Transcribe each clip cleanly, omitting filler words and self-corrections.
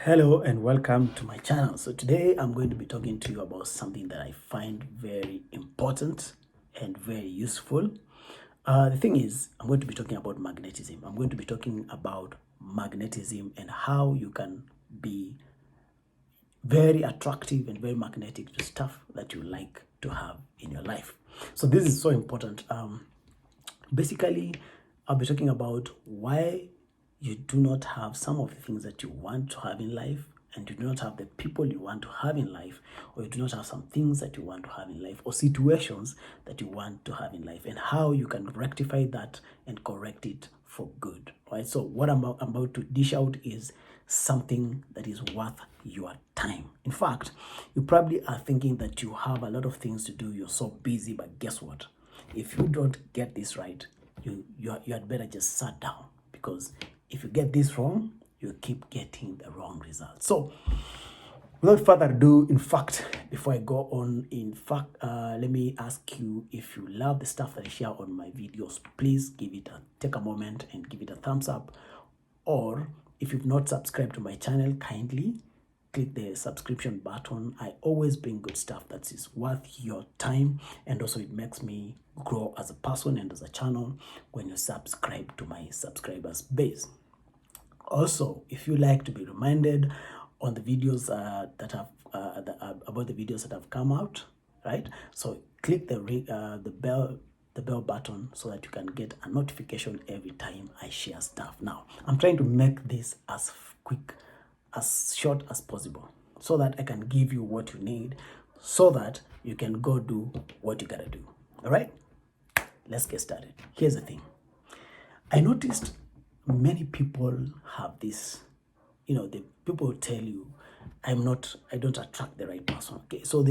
Hello and welcome to my channel. So today I'm going to be talking to you about something that I find very important and very useful. The thing is, I'm going to be talking about magnetism. I'm going to be talking about magnetism and how you can be very attractive and very magnetic to stuff that you like to have in your life. So this is so important. Basically, I'll be talking about why you do not have some of the things that you want to have in life, and you do not have the people you want to have in life, or you do not have some things that you want to have in life, or situations that you want to have in life, and how you can rectify that and correct it for good. Right? So what I'm about to dish out is something that is worth your time. In fact, you probably are thinking that you have a lot of things to do, you're so busy, but guess what? If you don't get this right, you had better just sit down, because if you get this wrong, you keep getting the wrong result. So without further ado, in fact, before I go on, let me ask you, if you love the stuff that I share on my videos, please take a moment and give it a thumbs up. Or if you've not subscribed to my channel, kindly click the subscription button. I always bring good stuff that is worth your time, and also it makes me grow as a person and as a channel when you subscribe to my subscribers base. Also, if you like to be reminded on the videos about the videos that have come out, right? So click the bell button so that you can get a notification every time I share stuff. Now, I'm trying to make this as short as possible, so that I can give you what you need, so that you can go do what you gotta do. All right, let's get started. Here's the thing. I noticed many people have this, the people tell you, I don't attract the right person. Okay, so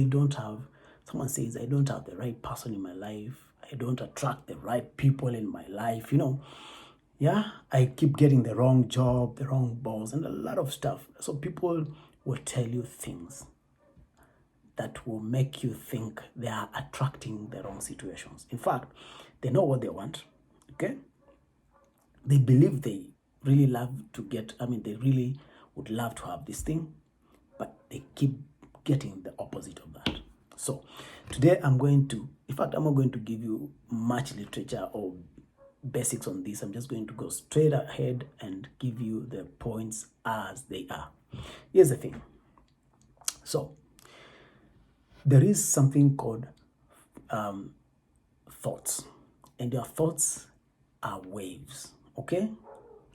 someone says, I don't have the right person in my life. I don't attract the right people in my life. Yeah, I keep getting the wrong job, the wrong boss, and a lot of stuff. So people will tell you things that will make you think they are attracting the wrong situations. In fact, they know what they want, okay? They believe they really they really would love to have this thing, but they keep getting the opposite of that. So today I'm not going to give you much literature or basics on this. I'm just going to go straight ahead and give you the points as they are. Here's the thing. So there is something called thoughts, and your thoughts are waves. Okay,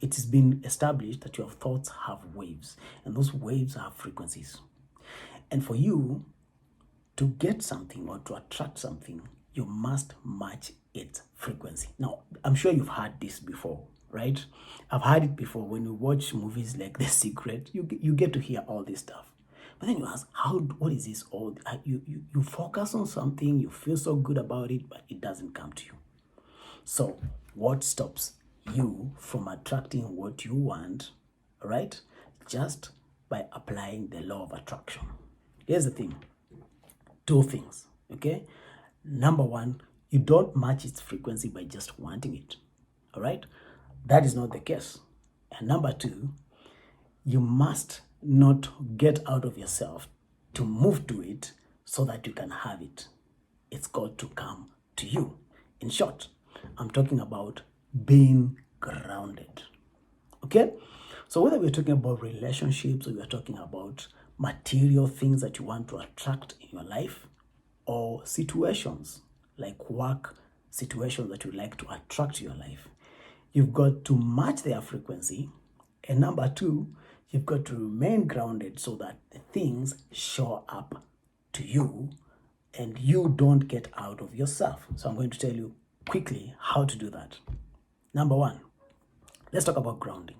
it has been established that your thoughts have waves, and those waves have frequencies. And for you to get something or to attract something, you must match its frequency. Now, I'm sure you've heard this before, right? I've heard it before. When you watch movies like The Secret, you get to hear all this stuff. But then you ask, what is this all? You focus on something, you feel so good about it, but it doesn't come to you. So what stops you from attracting what you want, right? Just by applying the law of attraction. Here's the thing. Two things, okay? Number one, you don't match its frequency by just wanting it, all right? That is not the case. And number two, you must not get out of yourself to move to it so that you can have it. It's got to come to you. In short, I'm talking about being grounded. Okay? So whether we're talking about relationships, or we're talking about material things that you want to attract in your life, or situations like work situations that you like to attract to your life, you've got to match their frequency. And number two, you've got to remain grounded so that the things show up to you and you don't get out of yourself. So I'm going to tell you quickly how to do that. Number one, let's talk about grounding.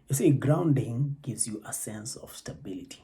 You see, grounding gives you a sense of stability.